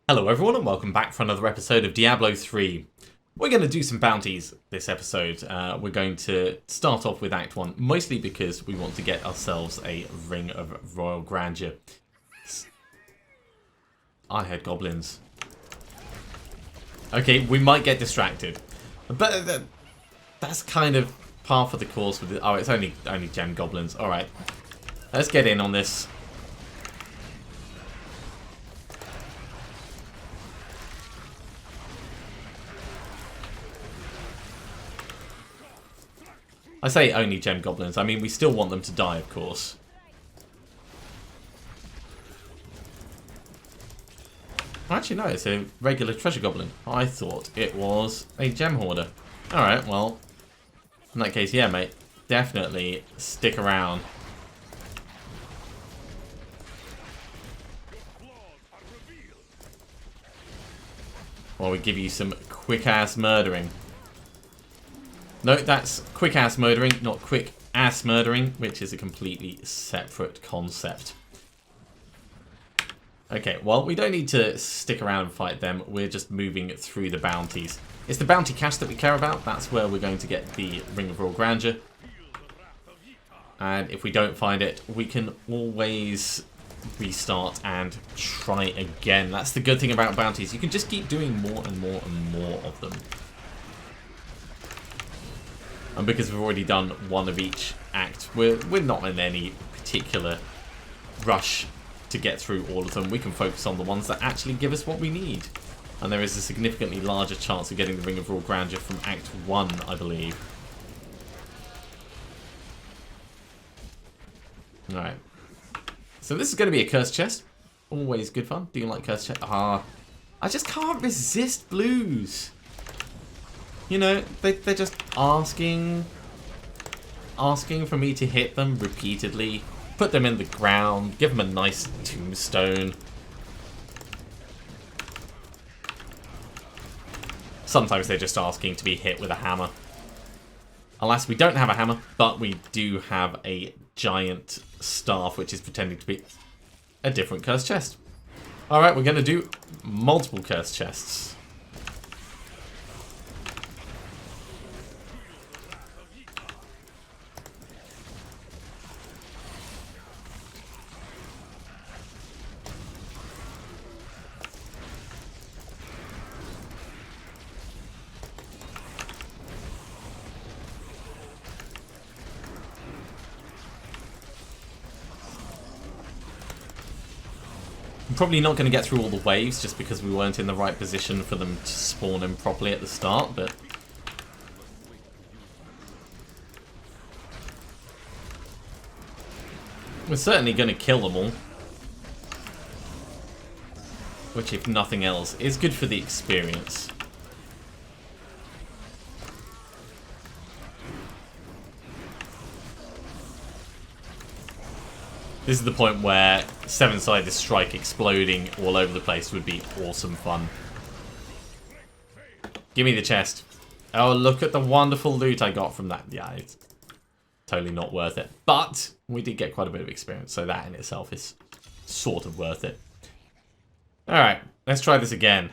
Hello everyone and welcome back for another episode of Diablo 3. We're going to do some bounties this episode. We're going to start off with Act 1, mostly because we want to get ourselves a Ring of Royal Grandeur. I heard goblins. Okay, we might get distracted. But that's kind of par for the course with it. Oh, it's only gem goblins. Alright, let's get in on this. I say only gem goblins. I mean, we still want them to die, of course. Actually, no, it's a regular treasure goblin. I thought it was a gem hoarder. Alright, well, in that case, yeah, mate. Definitely stick around. While we give you some quick-ass murdering. No, that's quick-ass murdering, not quick-ass murdering, which is a completely separate concept. Okay, well, we don't need to stick around and fight them. We're just moving through the bounties. It's the bounty cache that we care about. That's where we're going to get the Ring of Royal Grandeur. And if we don't find it, we can always restart and try again. That's the good thing about bounties. You can just keep doing more and more and more of them. And because we've already done one of each act, we're not in any particular rush to get through all of them. We can focus on the ones that actually give us what we need. And there is a significantly larger chance of getting the Ring of Royal Grandeur from Act 1, I believe. Alright. So this is going to be a cursed chest. Always good fun. Do you like cursed chest? I just can't resist blues. You know, they're just asking for me to hit them repeatedly, put them in the ground, give them a nice tombstone. Sometimes they're just asking to be hit with a hammer. Alas, we don't have a hammer, but we do have a giant staff, which is pretending to be a different cursed chest. Alright, we're going to do multiple cursed chests. I'm probably not going to get through all the waves just because we weren't in the right position for them to spawn in properly at the start, but we're certainly going to kill them all. Which, if nothing else, is good for the experience. This is the point where seven-sided strike exploding all over the place would be awesome fun. Give me the chest. Oh, look at the wonderful loot I got from that. Yeah, it's totally not worth it. But we did get quite a bit of experience, so that in itself is sort of worth it. Alright, let's try this again.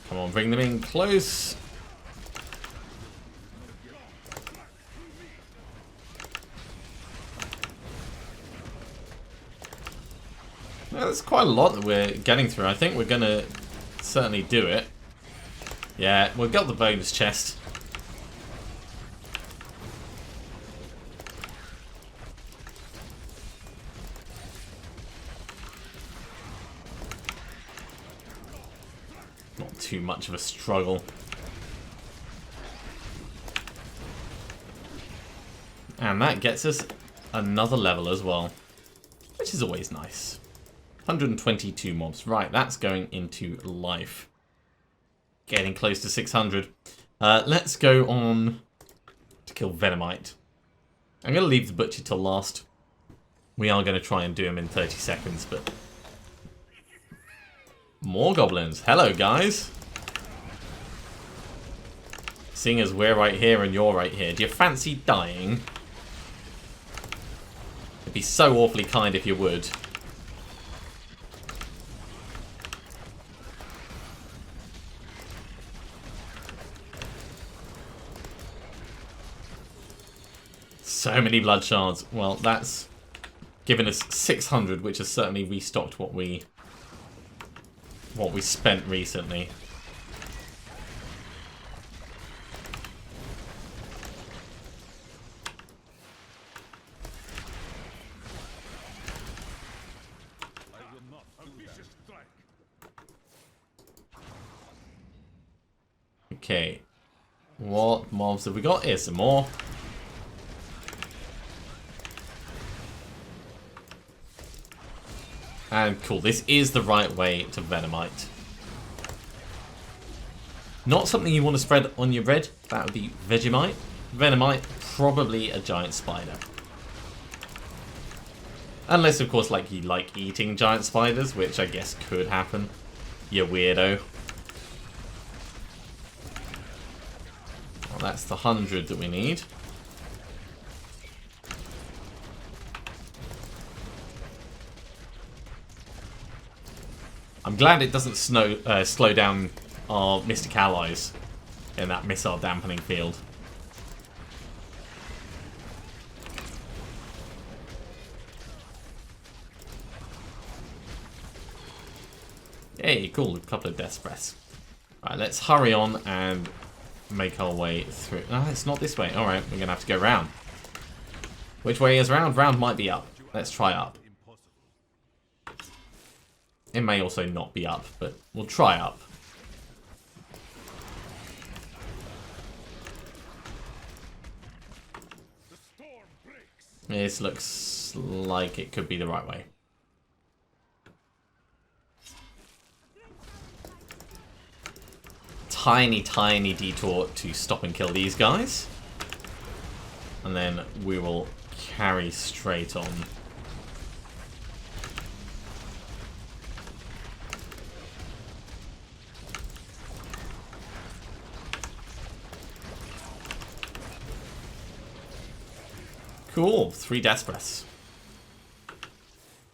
Come on, bring them in close. Well, there's quite a lot that we're getting through. I think we're going to certainly do it. Yeah, we've got the bonus chest. Not too much of a struggle. And that gets us another level as well, which is always nice. 122 mobs. Right, that's going into life. Getting close to 600. Let's go on to kill Venomite. I'm going to leave the Butcher till last. We are going to try and do him in 30 seconds, but... More goblins. Hello, guys. Seeing as we're right here and you're right here, do you fancy dying? It'd be so awfully kind if you would. So many blood shards. Well, that's given us 600, which has certainly restocked what we spent recently. Okay. What mobs have we got? Here's some more. And cool, this is the right way to Venomite. Not something you want to spread on your red. That would be Vegemite. Venomite, probably a giant spider. Unless, of course, like you like eating giant spiders, which I guess could happen. You weirdo. Well, that's the 100 that we need. I'm glad it doesn't slow down our Mystic Allies in that missile dampening field. Hey, cool, a couple of death breaths. Right, let's hurry on and make our way through. No, it's not this way. Alright, we're going to have to go round. Which way is round? Round might be up. Let's try up. It may also not be up, but we'll try up. This looks like it could be the right way. Tiny, tiny detour to stop and kill these guys. And then we will carry straight on. Cool, 3 Death Breaths.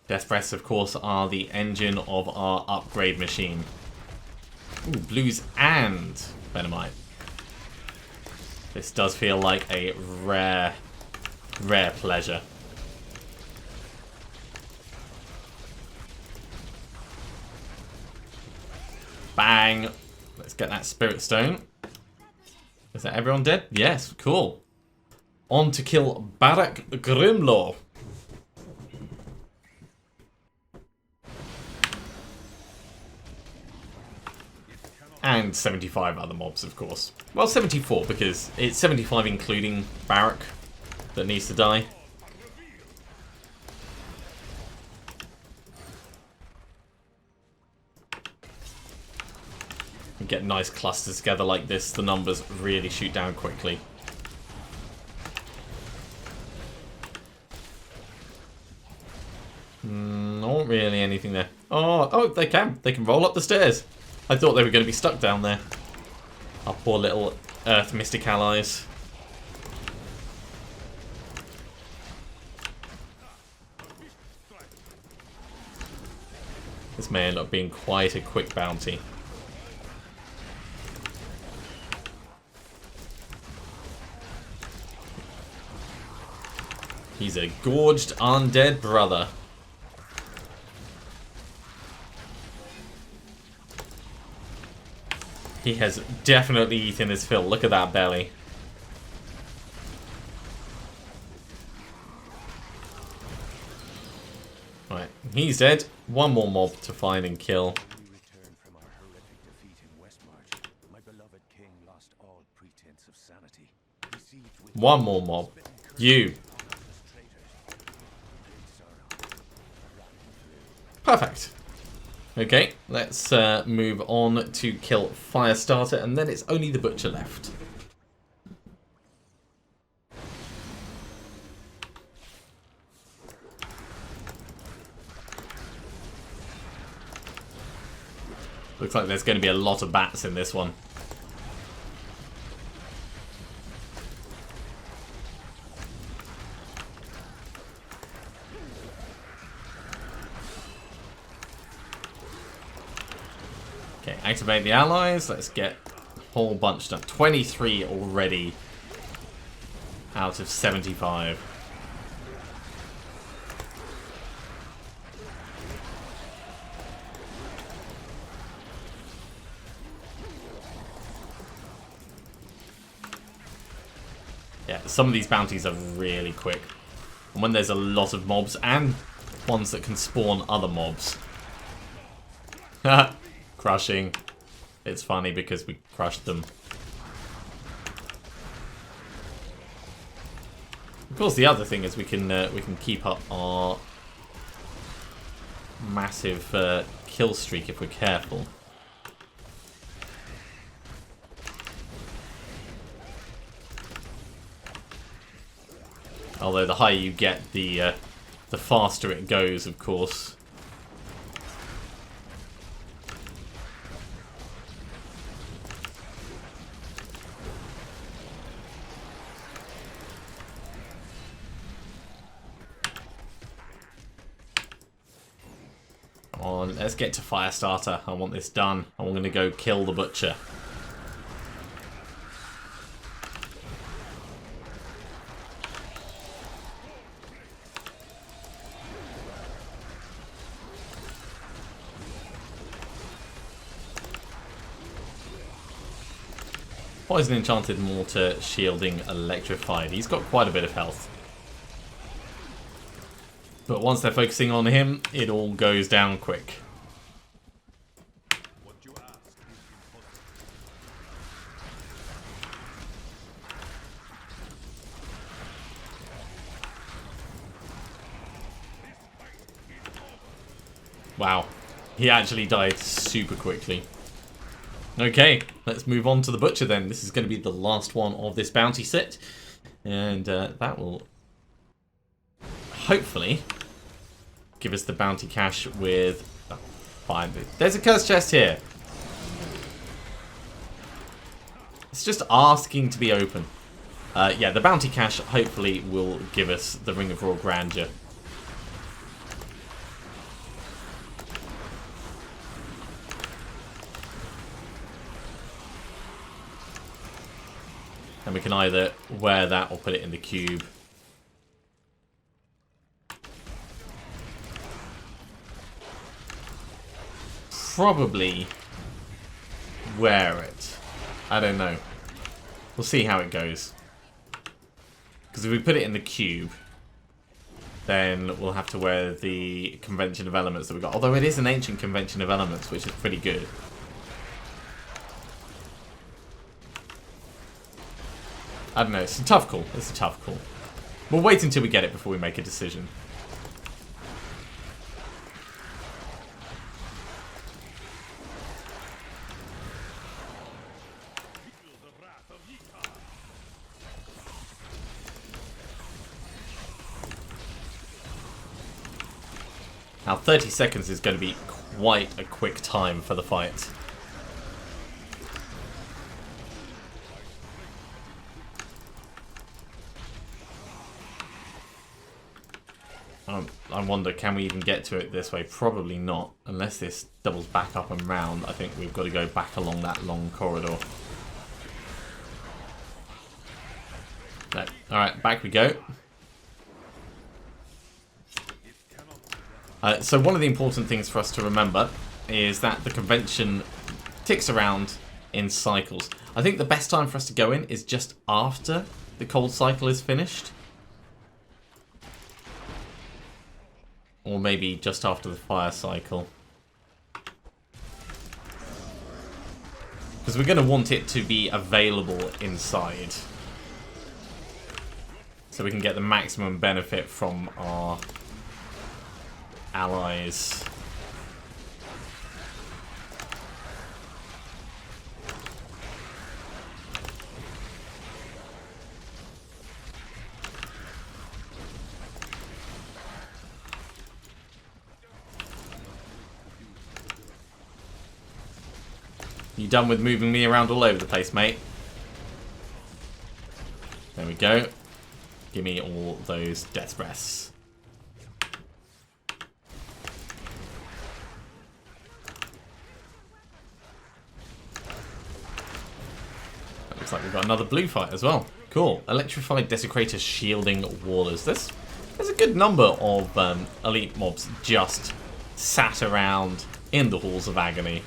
Death Breaths, of course, are the engine of our upgrade machine. Ooh, blues and Venomite. This does feel like a rare, rare pleasure. Bang! Let's get that Spirit Stone. Is that everyone dead? Yes, cool. On to kill Barak Grimlaw. And 75 other mobs, of course. Well, 74, because it's 75 including Barak that needs to die. You get nice clusters together like this, the numbers really shoot down quickly. Not really anything there. Oh, they can. They can roll up the stairs. I thought they were going to be stuck down there. Our poor little Earth Mystic allies. This may end up being quite a quick bounty. He's a gorged undead brother. He has definitely eaten his fill. Look at that belly. Right, he's dead. One more mob to find and kill. One more mob. You. Perfect. Okay, let's move on to kill Firestarter, and then it's only the Butcher left. Looks like there's going to be a lot of bats in this one. Okay, activate the allies. Let's get a whole bunch done. 23 already out of 75. Yeah, some of these bounties are really quick. And when there's a lot of mobs and ones that can spawn other mobs. Crushing. It's funny because we crushed them. Of course, the other thing is we can keep up our massive kill streak if we're careful. Although the higher you get, the faster it goes, of course. Come on, let's get to Firestarter. I want this done. I'm going to go kill the Butcher. Poison Enchanted, Mortar, Shielding, Electrified. He's got quite a bit of health. But once they're focusing on him, it all goes down quick. Wow. He actually died super quickly. Okay, let's move on to the Butcher then. This is going to be the last one of this bounty set. And that will hopefully give us the bounty cash with... Oh, fine. There's a curse chest here. It's just asking to be open. Yeah, the bounty cash hopefully will give us the Ring of Raw Grandeur. And we can either wear that or put it in the cube. Probably wear it. I don't know. We'll see how it goes. Because if we put it in the cube, then we'll have to wear the Convention of Elements that we got. Although it is an ancient Convention of Elements, which is pretty good. I don't know, it's a tough call. It's a tough call. We'll wait until we get it before we make a decision. Now 30 seconds is going to be quite a quick time for the fight. I wonder, can we even get to it this way? Probably not. Unless this doubles back up and round, I think we've got to go back along that long corridor. No. Alright, back we go. So one of the important things for us to remember is that the convention ticks around in cycles. I think the best time for us to go in is just after the cold cycle is finished. Or maybe just after the fire cycle. Because we're going to want it to be available inside. So we can get the maximum benefit from our allies. You done with moving me around all over the place, mate? There we go. Give me all those death breaths. Looks like we've got another blue fight as well. Cool. Electrified Desecrator shielding Wallers. There's a good number of elite mobs just sat around in the Halls of Agony.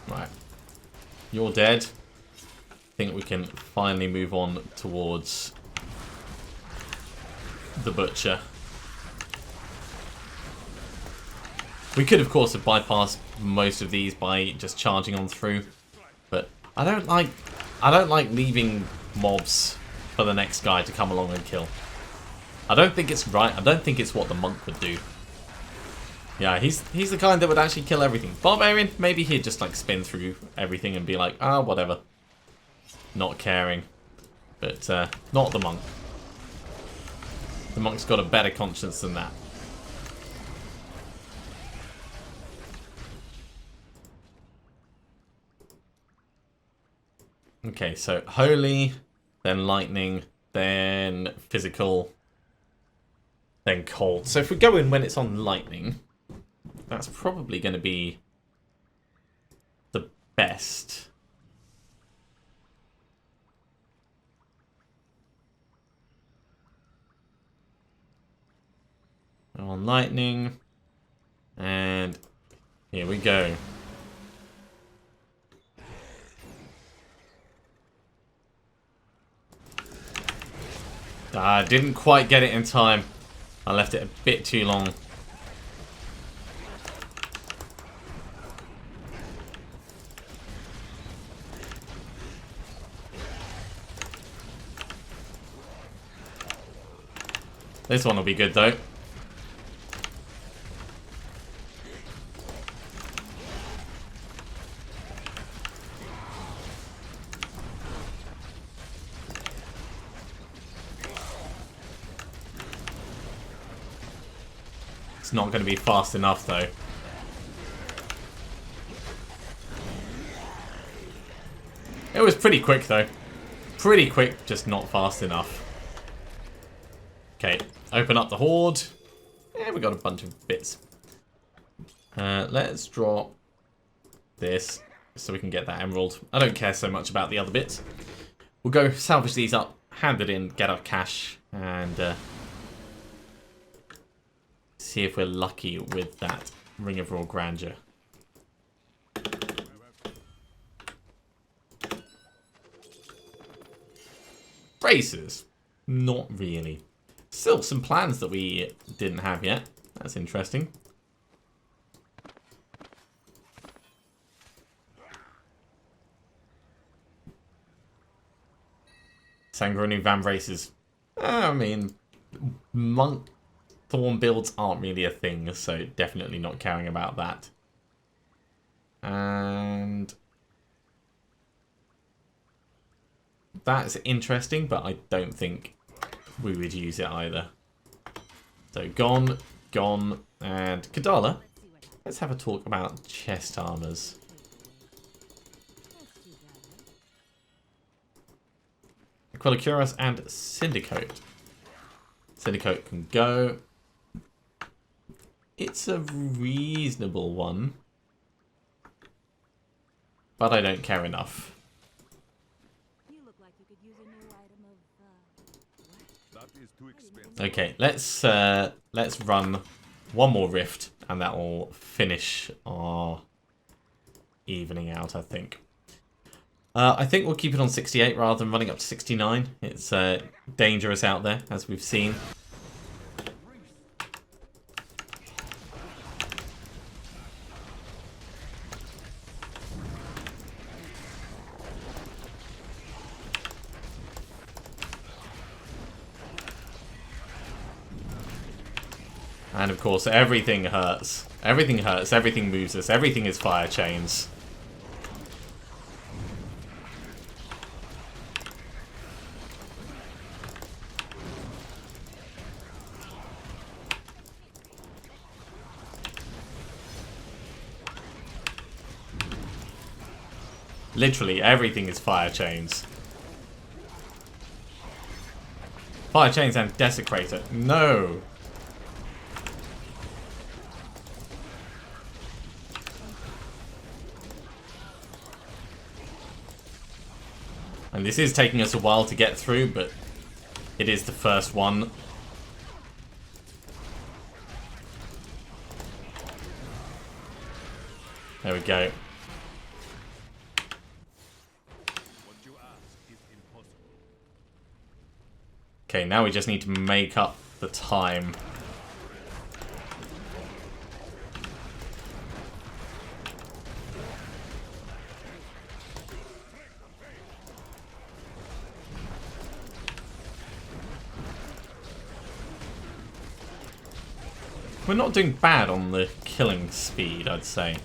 Right. You're dead. I think we can finally move on towards the Butcher. We could, of course, have bypassed most of these by just charging on through, but I don't like leaving mobs for the next guy to come along and kill. I don't think it's right. I don't think it's what the monk would do. Yeah, he's the kind that would actually kill everything. Barbarian, maybe he'd just like spin through everything and be like, ah, whatever. Not caring. But not the monk. The monk's got a better conscience than that. Okay, so holy, then lightning, then physical, then cold. So if we go in when it's on lightning, that's probably going to be the best. On lightning, and here we go. Didn't quite get it in time. I left it a bit too long. This one will be good though. It's not going to be fast enough though. It was pretty quick though. Pretty quick, just not fast enough. Okay, open up the Horde. Yeah, we got a bunch of bits. Let's drop this so we can get that emerald. I don't care so much about the other bits. We'll go salvage these up, hand it in, get our cash, and see if we're lucky with that Ring of Raw Grandeur. Braces? Not really. Still some plans that we didn't have yet. That's interesting. Sanguinary Van Braces. I mean, monk thorn builds aren't really a thing, so definitely not caring about that. And that's interesting, but I don't think we would use it either. So gone, and Kadala. Let's have a talk about chest armors. Aquila and Syndicate. Syndicate can go. It's a reasonable one, but I don't care enough. Okay, let's run one more rift, and that will finish our evening out, I think. I think we'll keep it on 68 rather than running up to 69. It's dangerous out there, as we've seen. And of course, everything hurts. Everything hurts, everything moves us, everything is fire chains. Literally, everything is fire chains. Fire chains and desecrator. No! And this is taking us a while to get through, but it is the first one. There we go. Okay, now we just need to make up the time. We're not doing bad on the killing speed, I'd say.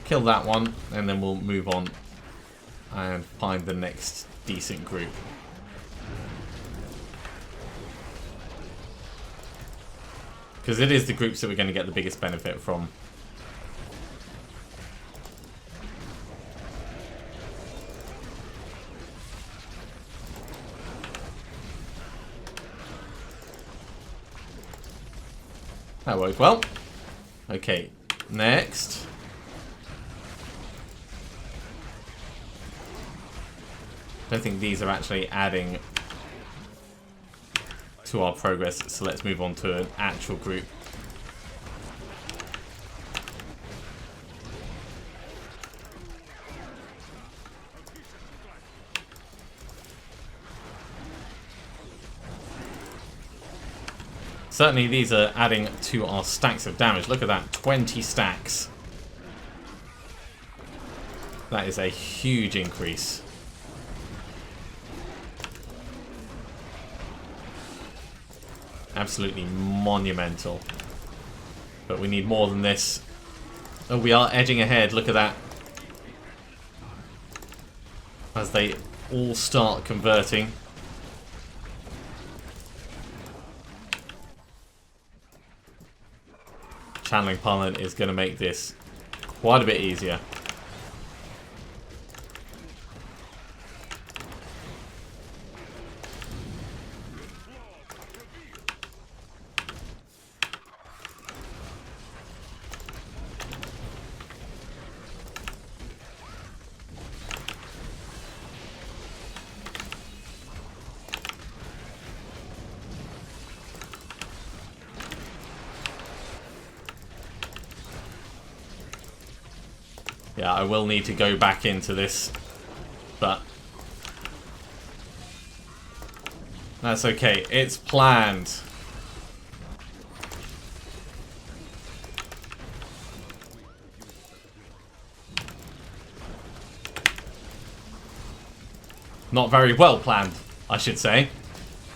Kill that one, and then we'll move on and find the next decent group. Because it is the groups that we're going to get the biggest benefit from. That worked well. Okay, next. I don't think these are actually adding to our progress, so let's move on to an actual group. Certainly these are adding to our stacks of damage. Look at that, 20 stacks. That is a huge increase. Absolutely monumental. But we need more than this. Oh, we are edging ahead. Look at that. As they all start converting. Channeling Parliament is going to make this quite a bit easier. Yeah, I will need to go back into this, but that's okay. It's planned. Not very well planned, I should say,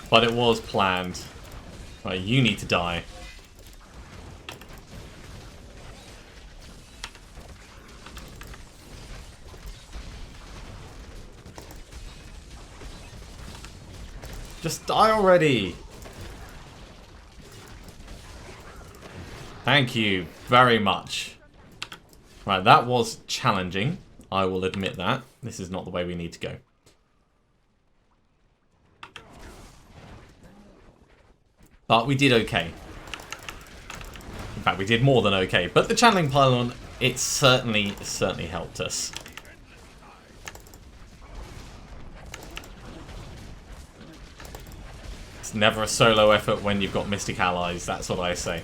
but it was planned. Right, you need to die. Just die already! Thank you very much. Right, that was challenging. I will admit that. This is not the way we need to go. But we did okay. In fact, we did more than okay. But the channeling pylon, it certainly helped us. It's never a solo effort when you've got Mystic allies, that's what I say.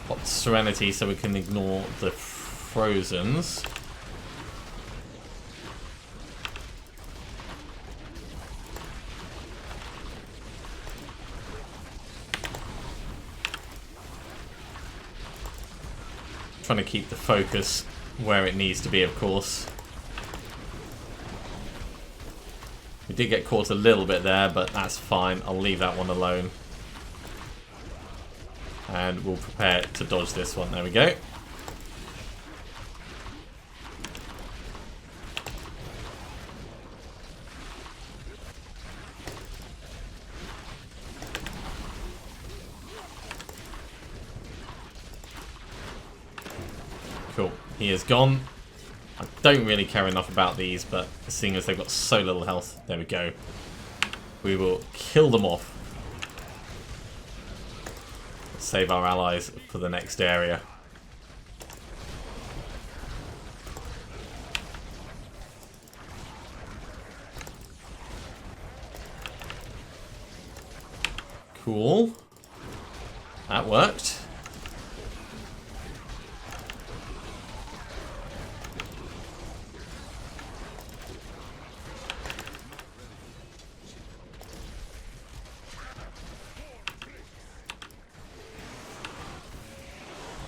Pop Serenity so we can ignore the Frozens. Trying to keep the focus where it needs to be, of course. We did get caught a little bit there, but that's fine. I'll leave that one alone. And we'll prepare to dodge this one. There we go. Cool. He is gone. I don't really care enough about these, but seeing as they've got so little health, there we go. We will kill them off. Save our allies for the next area. Cool. That worked.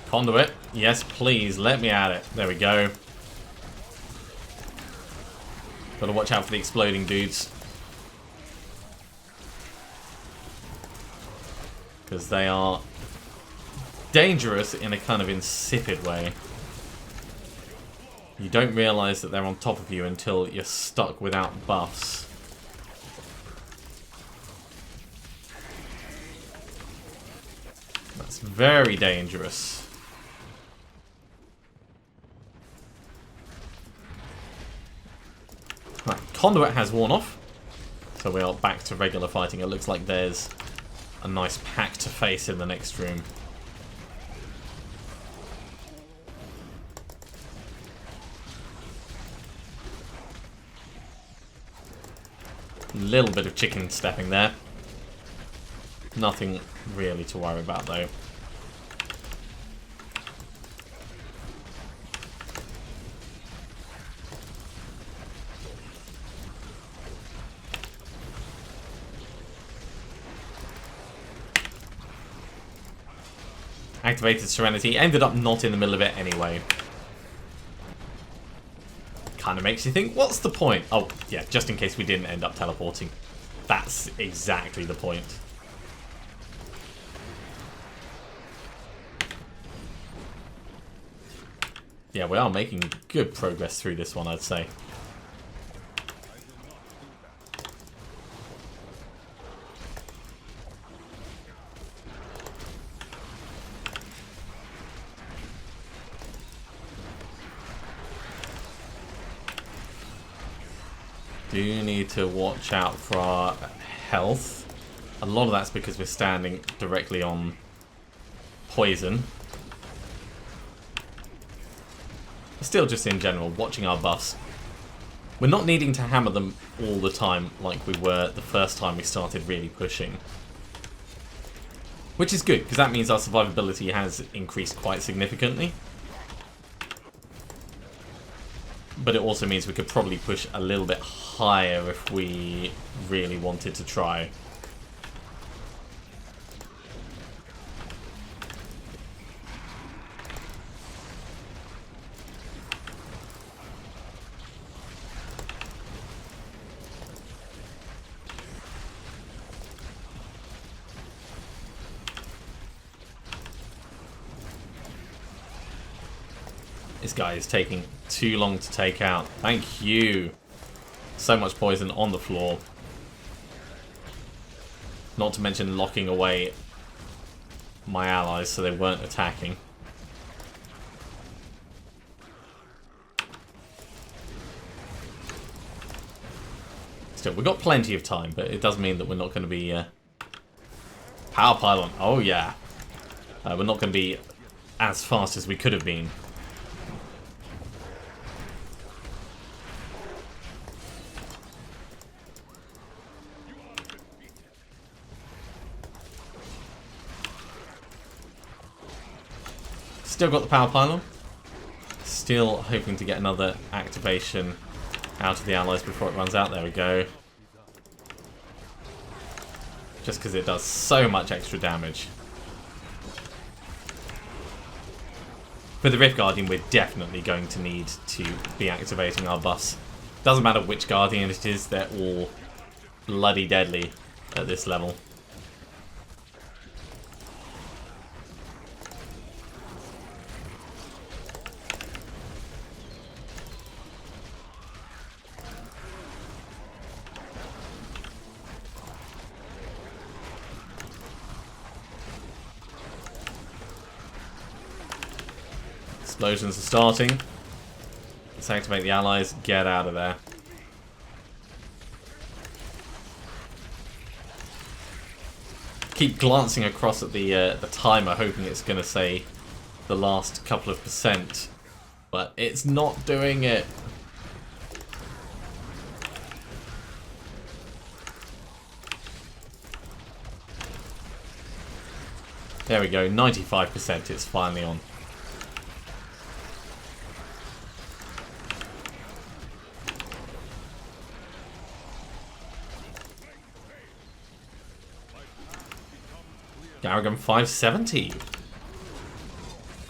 Conduit. Yes, please. Let me at it. There we go. Gotta watch out for the exploding dudes. Because they are dangerous in a kind of insipid way. You don't realise that they're on top of you until you're stuck without buffs. That's very dangerous. Right, Conduit has worn off. So we are back to regular fighting. It looks like there's a nice pack to face in the next room. A little bit of chicken stepping there. Nothing really to worry about though. Activated Serenity. Ended up not in the middle of it anyway. Kind of makes you think, what's the point? Oh, yeah, just in case we didn't end up teleporting. That's exactly the point. Yeah, we are making good progress through this one, I'd say. Do need to watch out for our health. A lot of that's because we're standing directly on poison. Still, just in general, watching our buffs. We're not needing to hammer them all the time like we were the first time we started really pushing. Which is good, because that means our survivability has increased quite significantly. But it also means we could probably push a little bit higher if we really wanted to try. This guy is taking too long to take out. Thank you. So much poison on the floor. Not to mention locking away my allies so they weren't attacking. Still, we've got plenty of time, but it does mean that we're not going to be... Power pylon. Oh, yeah. We're not going to be as fast as we could have been. Still got the power pylon. Still hoping to get another activation out of the allies before it runs out. There we go. Just because it does so much extra damage. With the Rift Guardian, we're definitely going to need to be activating our buffs. Doesn't matter which Guardian it is, they're all bloody deadly at this level. Explosions are starting. Let's activate the allies. Get out of there. Keep glancing across at the timer, hoping it's going to say the last couple of %, but it's not doing it. There we go, 95%. It's finally on. Garrigan 570.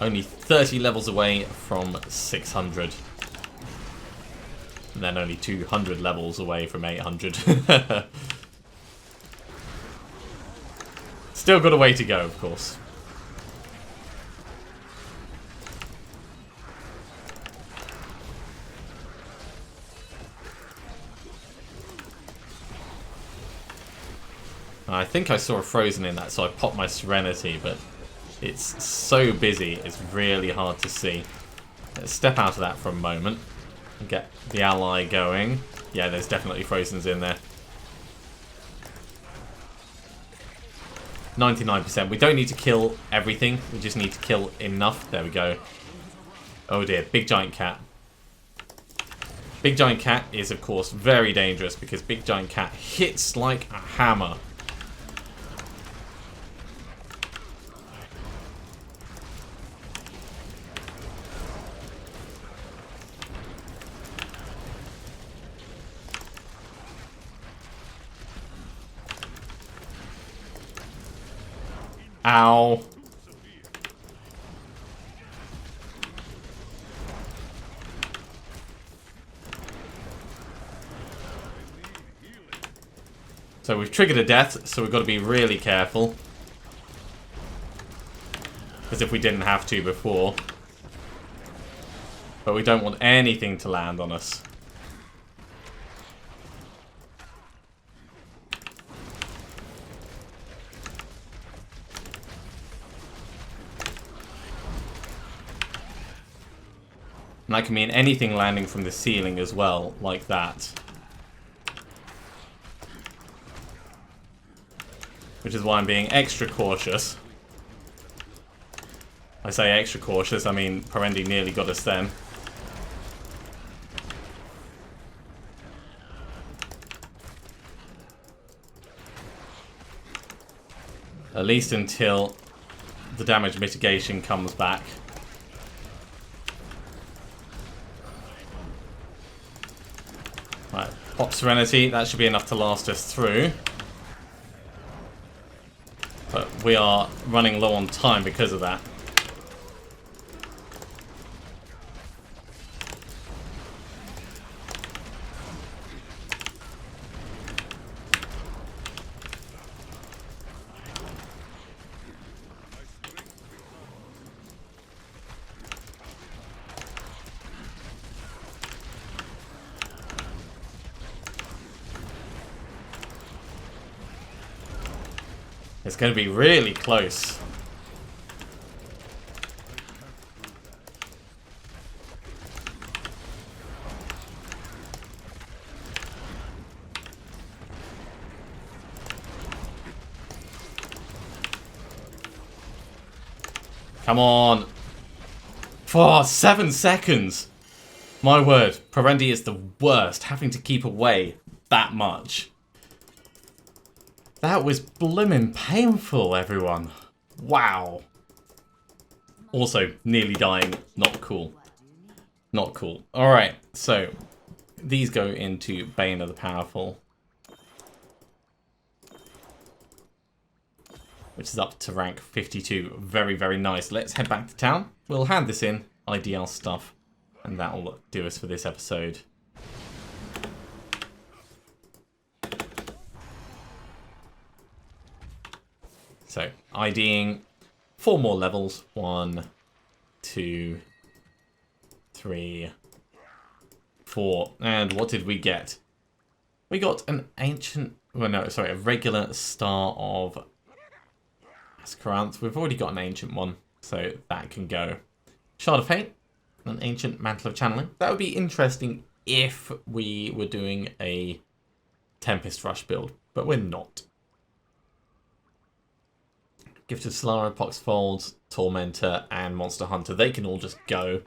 Only 30 levels away from 600. And then only 200 levels away from 800. Still got a way to go, of course. I think I saw a Frozen in that, so I popped my Serenity, but it's so busy, it's really hard to see. Let's step out of that for a moment and get the ally going. Yeah, there's definitely Frozens in there. 99%. We don't need to kill everything, we just need to kill enough. There we go. Oh dear, Big Giant Cat. Big Giant Cat is, of course, very dangerous because Big Giant Cat hits like a hammer. Ow. So we've triggered a death, so we've got to be really careful. As if we didn't have to before. But we don't want anything to land on us. And that can mean anything landing from the ceiling as well, like that. Which is why I'm being extra cautious. I say extra cautious, I mean Parendi nearly got us then. At least until the damage mitigation comes back. Right, pop Serenity, that should be enough to last us through. But we are running low on time because of that. It's going to be really close. Come on. For 7 seconds. My word, Parendi is the worst, having to keep away that much. That was blimmin' painful, everyone. Wow. Also, nearly dying. Not cool. Not cool. Alright, so these go into Bane of the Powerful. which is up to rank 52. Very, very nice. Let's head back to town. We'll hand this in, IDL stuff, and that will do us for this episode. So, IDing 4 more levels. 1, 2, 3, 4. And what did we get? We got an ancient... Well, no, sorry, a regular Star of Ascaranth. We've already got an ancient one, so that can go. Shard of Fate, an ancient Mantle of Channeling. That would be interesting if we were doing a Tempest Rush build, but we're not. Gift of Solara, Poxfold, Tormentor, and Monster Hunter. They can all just go.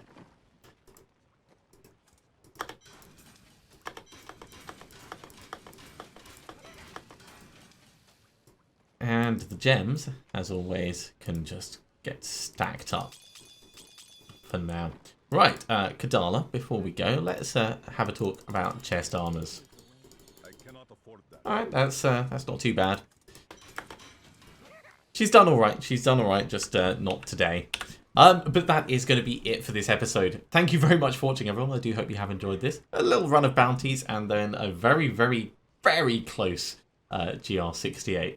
And the gems, as always, can just get stacked up for now. Right, Kadala, before we go, let's have a talk about chest armors. Alright, that's not too bad. She's done alright, just not today. But that is going to be it for this episode. Thank you very much for watching, everyone. I do hope you have enjoyed this. A little run of bounties, and then a very, very, very close GR68.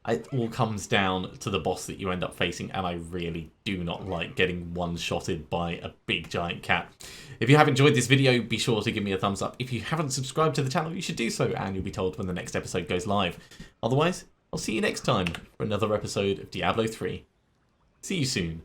It all comes down to the boss that you end up facing, and I really do not like getting one-shotted by a big giant cat. If you have enjoyed this video, be sure to give me a thumbs up. If you haven't subscribed to the channel, you should do so, and you'll be told when the next episode goes live. Otherwise, I'll see you next time for another episode of Diablo 3. See you soon.